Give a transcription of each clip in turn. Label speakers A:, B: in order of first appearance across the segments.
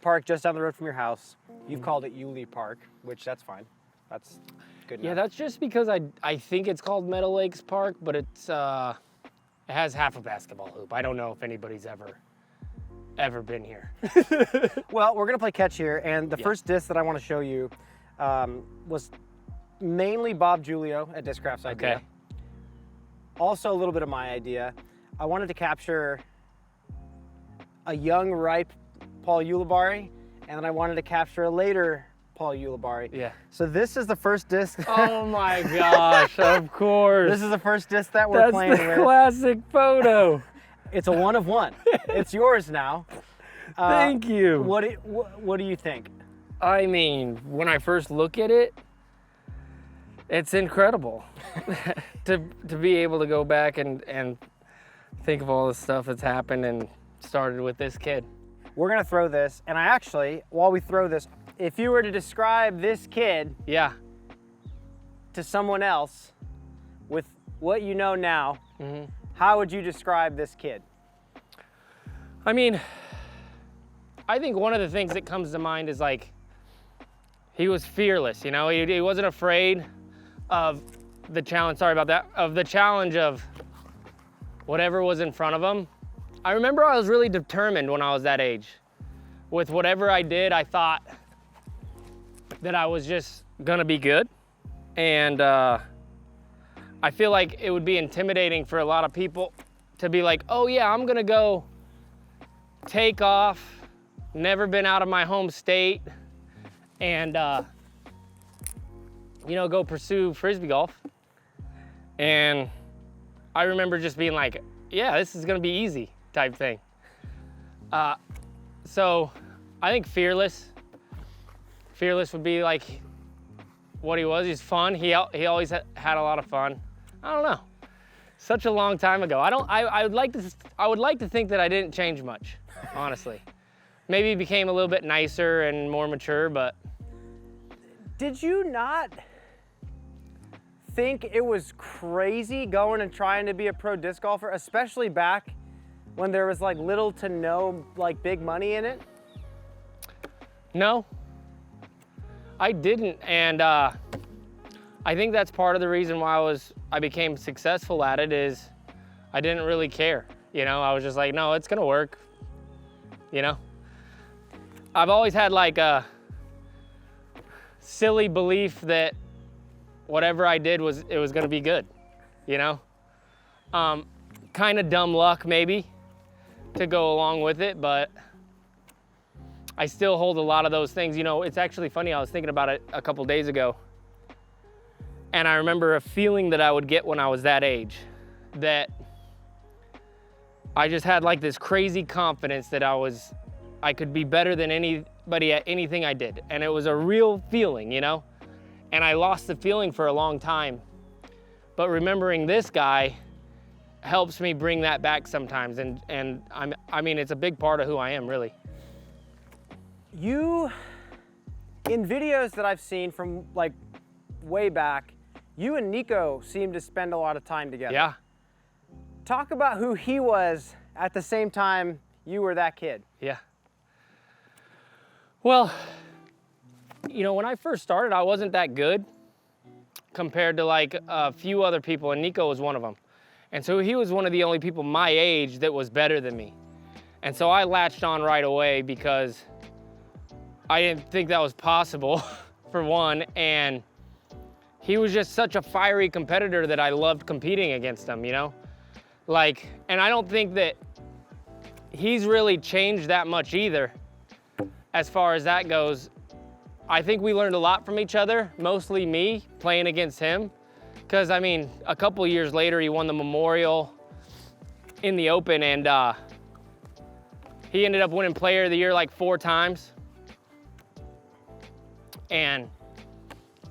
A: park just down the road from your house. You've called it Ulibarri Park, which that's fine. That's good enough.
B: Yeah, that's just because I think it's called Meadow Lakes Park, but it's it has half a basketball hoop. I don't know if anybody's ever been here.
A: Well, we're gonna play catch here, and the first disc that I want to show you was mainly Bob Giulio at Discraft's idea.
B: Okay.
A: Also a little bit of my idea. I wanted to capture a young, ripe Paul Ulibarri, and then I wanted to capture a later Paul Ulibarri.
B: Yeah.
A: So this is the first disc.
B: Oh my gosh, of course.
A: This is the first disc that we're playing
B: That's
A: with.
B: the classic photo.
A: It's a 1 of 1. It's yours now.
B: Thank you.
A: What do you think?
B: I mean, when I first look at it, it's incredible to be able to go back and think of all the stuff that's happened and started with this kid.
A: We're gonna throw this, and I actually, while we throw this, if you were to describe this kid
B: Yeah.
A: to someone else with what you know now, how would you describe this kid?
B: I mean, I think one of the things that comes to mind is like, he was fearless, you know? He wasn't afraid of the challenge, sorry about that, of the challenge of whatever was in front of him. I remember I was really determined when I was that age. With whatever I did, I thought that I was just gonna be good. And I feel like it would be intimidating for a lot of people to be like, oh yeah, I'm gonna go take off, never been out of my home state, and you know, go pursue Frisbee golf. And I remember just being like, yeah, this is gonna be easy type thing. So I think fearless would be like what he was. He's fun. He always had a lot of fun. I don't know. Such a long time ago. I would like to think that I didn't change much, honestly. Maybe became a little bit nicer and more mature, but.
A: Did you not think it was crazy going and trying to be a pro disc golfer, especially back when there was like little to no like big money in it?
B: No, I didn't, and I think that's part of the reason why I became successful at it is I didn't really care. You know, I was just like, no, it's gonna work. You know, I've always had like a silly belief that whatever I did it was gonna be good. You know, kind of dumb luck maybe to go along with it, but I still hold a lot of those things. You know, it's actually funny, I was thinking about it a couple days ago, and I remember a feeling that I would get when I was that age, that I just had like this crazy confidence that I could be better than anybody at anything I did. And it was a real feeling, you know? And I lost the feeling for a long time. But remembering this guy helps me bring that back sometimes. And I mean, it's a big part of who I am, really.
A: You, in videos that I've seen from like way back, you and Nikko seem to spend a lot of time together.
B: Yeah.
A: Talk about who he was at the same time you were that kid.
B: Yeah. Well, you know, when I first started, I wasn't that good compared to like a few other people, and Nikko was one of them. And so he was one of the only people my age that was better than me. And so I latched on right away because I didn't think that was possible, for one, and he was just such a fiery competitor that I loved competing against him, you know? Like, and I don't think that he's really changed that much either, as far as that goes. I think we learned a lot from each other, mostly me playing against him. Because, I mean, a couple years later, he won the Memorial in the Open, and he ended up winning Player of the Year like 4 times. And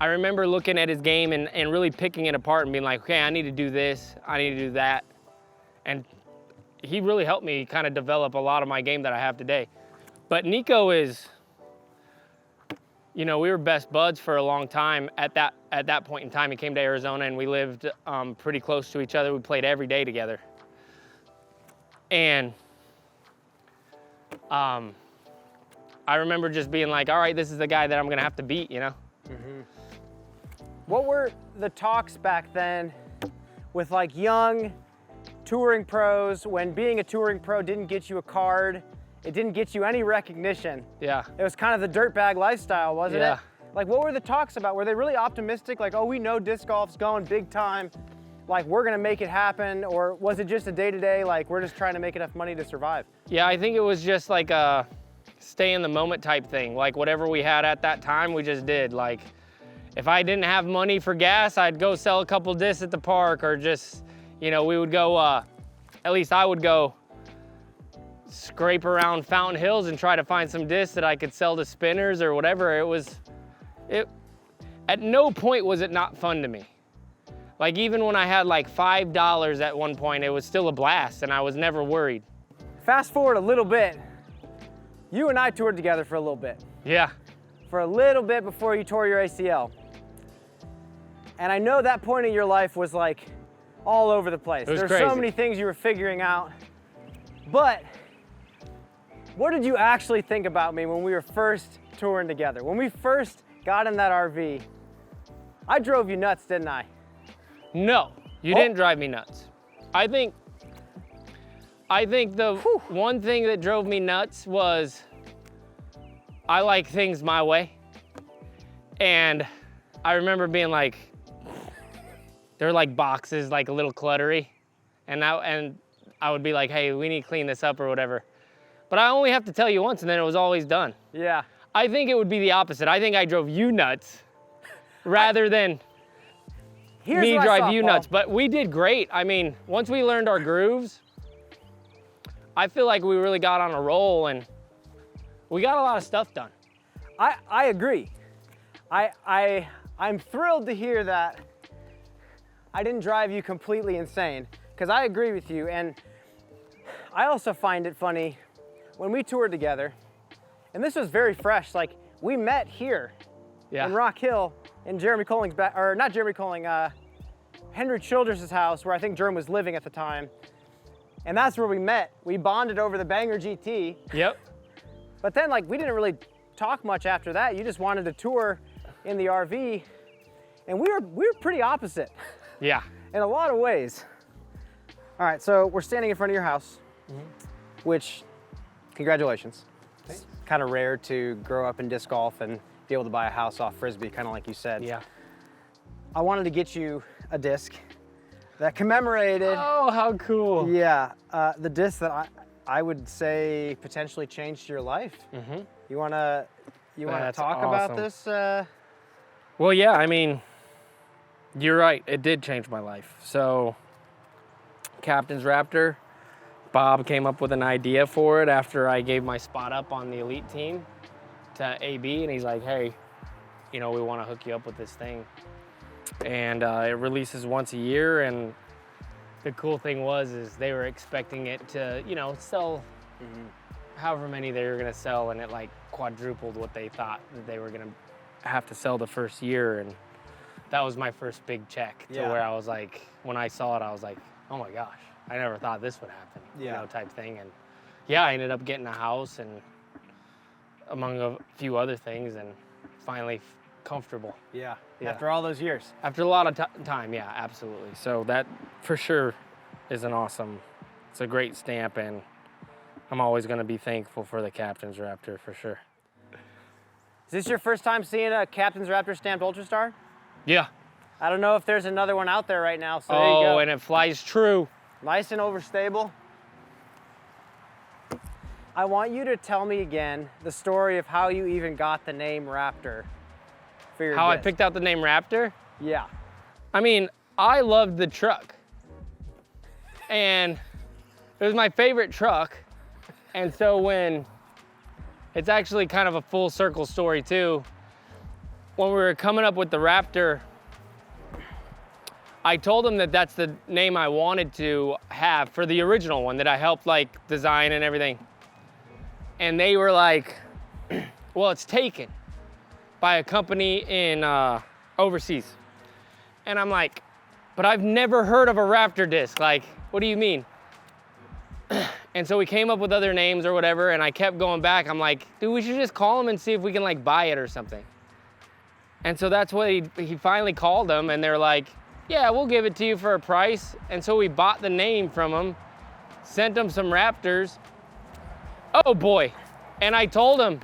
B: I remember looking at his game and really picking it apart and being like, okay, I need to do this, I need to do that. And he really helped me kind of develop a lot of my game that I have today. But Nikko is, you know, we were best buds for a long time at that point in time. He came to Arizona and we lived pretty close to each other. We played every day together. And I I remember just being like, all right, this is the guy that I'm gonna have to beat, you know?
A: What were the talks back then with like young touring pros when being a touring pro didn't get you a card, it didn't get you any recognition?
B: Yeah.
A: It was kind of the dirtbag lifestyle, wasn't it? Like, what were the talks about? Were they really optimistic? Like, oh, we know disc golf's going big time. Like, we're gonna make it happen. Or was it just a day-to-day, like, we're just trying to make enough money to survive?
B: Yeah, I think it was just like a stay in the moment type thing. Like, whatever we had at that time, we just did. Like, if I didn't have money for gas, I'd go sell a couple discs at the park, or just, you know, we would go, at least I would go scrape around Fountain Hills and try to find some discs that I could sell to spinners or whatever. At no point was it not fun to me. Like, even when I had like $5 at one point, it was still a blast and I was never worried.
A: Fast forward a little bit, you and I toured together for a little bit.
B: Yeah.
A: For a little bit before you tore your ACL. And I know that point in your life was like all over the place.
B: It was
A: There's
B: crazy.
A: so many things you were figuring out. But what did you actually think about me when we were first touring together? When we first got in that RV, I drove you nuts, didn't I?
B: No, you didn't drive me nuts. I think the one thing that drove me nuts was I like things my way. And I remember being like, they're like boxes, like a little cluttery. And I would be like, hey, we need to clean this up or whatever. But I only have to tell you once and then it was always done.
A: Yeah.
B: I think it would be the opposite. I think I drove you nuts rather than me drive you nuts. But we did great. I mean, once we learned our grooves, I feel like we really got on a roll and we got a lot of stuff done.
A: I agree. I'm thrilled to hear that I didn't drive you completely insane, because I agree with you. And I also find it funny when we toured together, and this was very fresh, like we met here in Rock Hill in Jeremy Colling's or not Jeremy Colling, Henry Childress' house, where I think Jerm was living at the time. And that's where we met. We bonded over the Banger GT.
B: Yep.
A: But then like we didn't really talk much after that. You just wanted to tour in the RV, and we were pretty opposite.
B: Yeah.
A: In a lot of ways. All right, so we're standing in front of your house, which, congratulations. Thanks. It's kind of rare to grow up in disc golf and be able to buy a house off Frisbee, kind of like you said.
B: Yeah.
A: I wanted to get you a disc that commemorated.
B: Oh, how cool.
A: Yeah, the disc that I would say potentially changed your life. You wanna talk about this?
B: Well, yeah, I mean, you're right, it did change my life. So, Captain's Raptor, Bob came up with an idea for it after I gave my spot up on the elite team to AB, and he's like, hey, you know, we want to hook you up with this thing. And it releases once a year, and the cool thing is they were expecting it to, you know, sell however many they were gonna sell, and it like quadrupled what they thought that they were gonna have to sell the first year. And that was my first big check to where I was like, when I saw it, I was like, oh my gosh, I never thought this would happen, you know, type thing. And yeah, I ended up getting a house and among a few other things, and finally comfortable.
A: Yeah. After all those years.
B: After a lot of time, yeah, absolutely. So that for sure is it's a great stamp, and I'm always gonna be thankful for the Captain's Raptor for sure.
A: Is this your first time seeing a Captain's Raptor stamped Ultrastar?
B: Yeah.
A: I don't know if there's another one out there right now, so there you go.
B: Oh, and it flies true.
A: Nice and overstable. I want you to tell me again the story of how you even got the name Raptor for your
B: How
A: disc.
B: I picked out the name Raptor?
A: Yeah.
B: I mean, I loved the truck. And it was my favorite truck. And so when, it's actually kind of a full circle story too. When we were coming up with the Raptor, I told them that that's the name I wanted to have for the original one that I helped like design and everything. And they were like, well, it's taken by a company in overseas. And I'm like, but I've never heard of a Raptor disc. Like, what do you mean? And so we came up with other names or whatever, and I kept going back. I'm like, dude, we should just call him and see if we can like buy it or something. And so that's what he finally called them, and they're like, yeah, we'll give it to you for a price. And so we bought the name from him, sent him some Raptors. Oh boy. And I told him,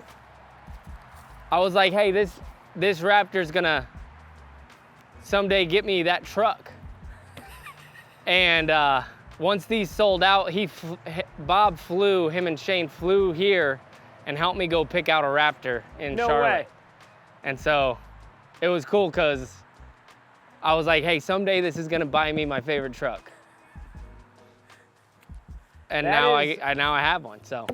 B: I was like, hey, this Raptor's gonna someday get me that truck. And once these sold out, Bob flew, him and Shane flew here and helped me go pick out a Raptor in Charlotte. No way. And so it was cool because I was like, hey, someday this is gonna buy me my favorite truck. And now I have one, so.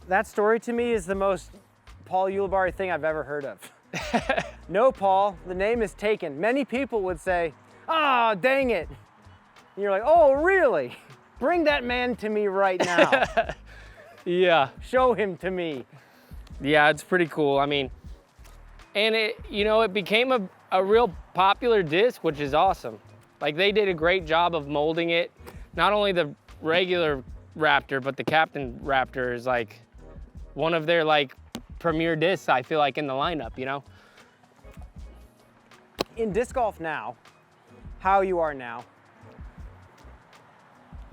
A: That story to me is the most Paul Ulibarri thing I've ever heard of. No, Paul, the name is taken. Many people would say, ah, oh, dang it. And you're like, oh, really? Bring that man to me right now.
B: Yeah.
A: Show him to me.
B: Yeah, it's pretty cool. I mean, and it became a real popular disc, which is awesome. Like, they did a great job of molding it. Not only the regular Raptor, but the Captain Raptor is like one of their like premier discs, I feel like, in the lineup, you know?
A: In disc golf now, how you are now,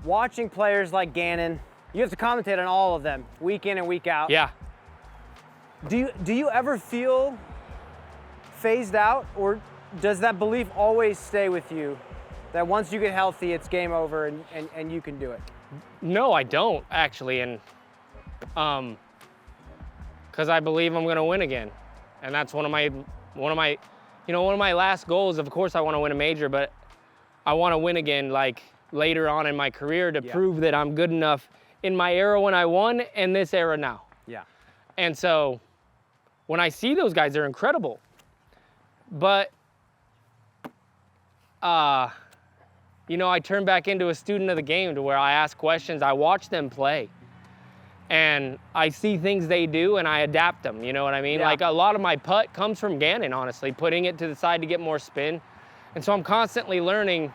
A: watching players like Gannon, you have to commentate on all of them, week in and week out.
B: Yeah.
A: Do you ever feel phased out, or does that belief always stay with you that once you get healthy, it's game over and you can do it?
B: No, I don't actually, and because I believe I'm gonna win again, and that's one of my last goals. Of course, I want to win a major, but I want to win again, like later on in my career, to prove that I'm good enough in my era when I won and this era now.
A: Yeah.
B: And so when I see those guys, they're incredible, but I turn back into a student of the game to where I ask questions, I watch them play, and I see things they do and I adapt them, you know what I mean? Yeah. Like, a lot of my putt comes from Gannon, honestly, putting it to the side to get more spin. And so I'm constantly learning.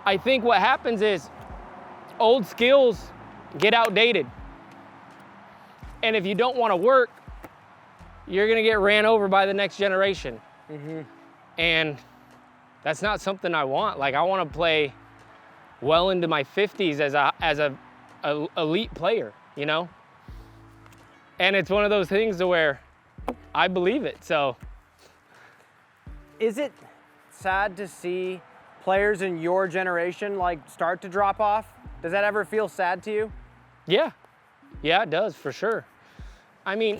B: I think what happens is old skills get outdated. And if you don't want to work, you're gonna get ran over by the next generation. Mm-hmm. And that's not something I want. Like, I want to play well into my 50s as a elite player, you know? And it's one of those things to where I believe it, so.
A: Is it sad to see players in your generation like start to drop off? Does that ever feel sad to you?
B: Yeah, it does, for sure. I mean,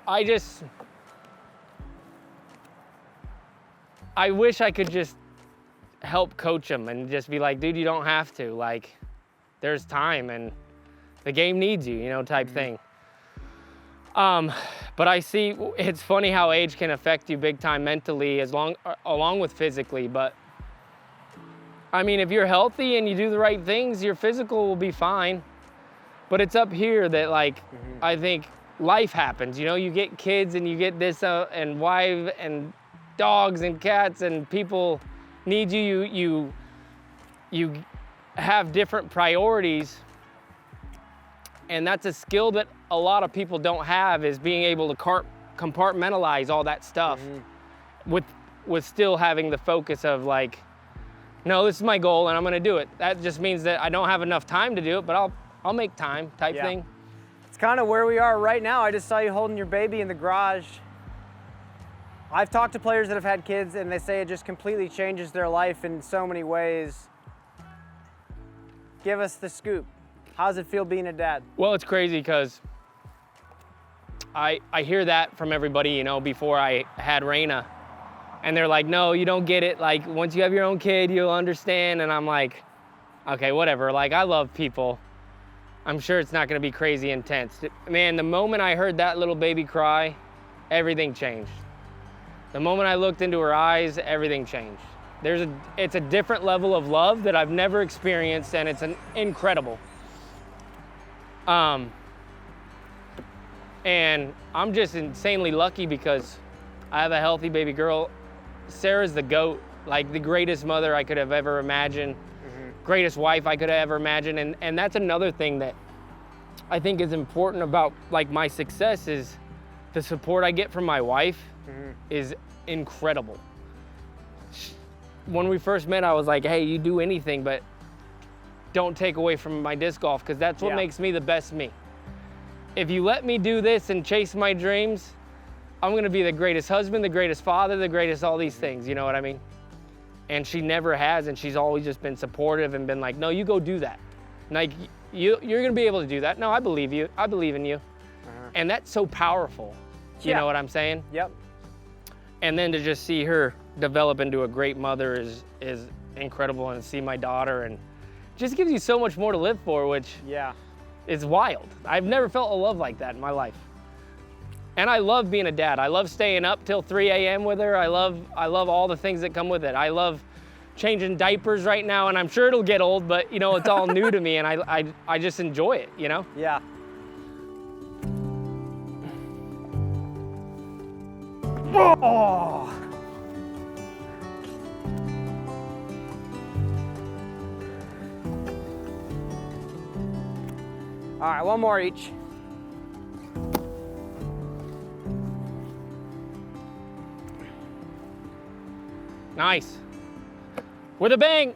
B: I wish I could just help coach them and just be like, dude, you don't have to. Like, there's time and the game needs you, you know, type thing. But I see, it's funny how age can affect you big time mentally along with physically. But I mean, if you're healthy and you do the right things, your physical will be fine. But it's up here that, like, I think life happens. You know, you get kids and you get this and wife and dogs and cats, and people need you. You have different priorities, and that's a skill that a lot of people don't have, is being able to compartmentalize all that stuff with still having the focus of like, no, this is my goal and I'm gonna do it. That just means that I don't have enough time to do it, but I'll make time type thing.
A: It's kind of where we are right now. I just saw you holding your baby in the garage. I've talked to players that have had kids, and they say it just completely changes their life in so many ways. Give us the scoop. How does it feel being a dad?
B: Well, it's crazy because I hear that from everybody, you know, before I had Raina. And they're like, no, you don't get it. Like, once you have your own kid, you'll understand. And I'm like, okay, whatever. Like, I love people. I'm sure it's not gonna be crazy intense. Man, the moment I heard that little baby cry, everything changed. The moment I looked into her eyes, everything changed. It's a different level of love that I've never experienced, and it's incredible. And I'm just insanely lucky because I have a healthy baby girl. Sarah's the GOAT, like the greatest mother I could have ever imagined. greatest wife I could ever imagine. And that's another thing that I think is important about like my success is the support I get from my wife is incredible. When we first met, I was like, hey, you do anything, but don't take away from my disc golf, because that's what makes me the best me. If you let me do this and chase my dreams, I'm gonna be the greatest husband, the greatest father, the greatest all these things, you know what I mean? And she never has, and she's always just been supportive and been like, no, you go do that. Like, you're gonna be able to do that. No, I believe you, I believe in you. And that's so powerful, you know what I'm saying?
A: Yep.
B: And then to just see her develop into a great mother is incredible, and see my daughter, and just gives you so much more to live for, which is wild. I've never felt a love like that in my life. And I love being a dad. I love staying up till 3 a.m. with her. I love all the things that come with it. I love changing diapers right now, and I'm sure it'll get old, but you know, it's all new to me, and I just enjoy it, you know?
A: Yeah. Oh. All right, one more each.
B: Nice. With a bang.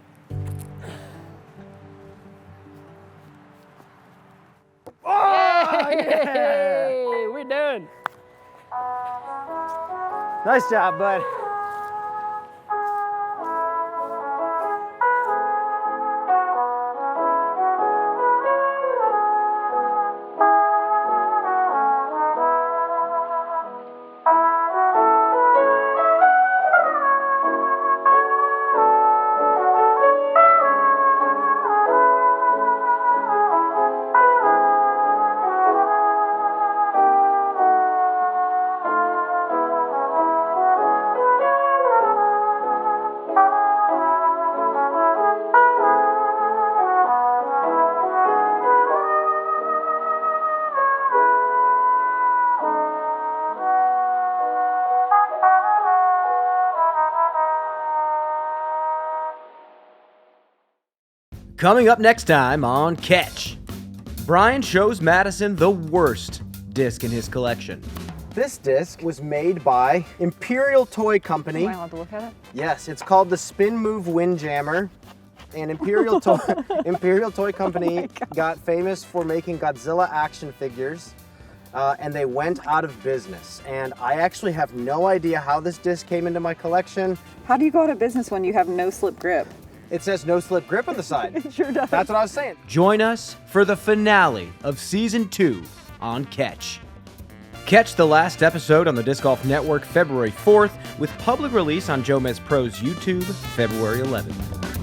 A: Oh,
B: Yay! We're done.
A: Nice job, bud. Coming up next time on Catch, Brian shows Madison the worst disc in his collection. This disc was made by Imperial Toy Company.
C: Am I allowed to look at it?
A: Yes, it's called the Spin Move Windjammer. And Imperial Toy Company got famous for making Godzilla action figures, and they went out of business. And I actually have no idea how this disc came into my collection.
C: How do you go out of business when you have no slip grip?
A: It says no slip grip on the side.
C: It sure does.
A: That's what I was saying. Join us for the finale of Season 2 on Catch. Catch the last episode on the Disc Golf Network February 4th with public release on JomezPro's YouTube February 11th.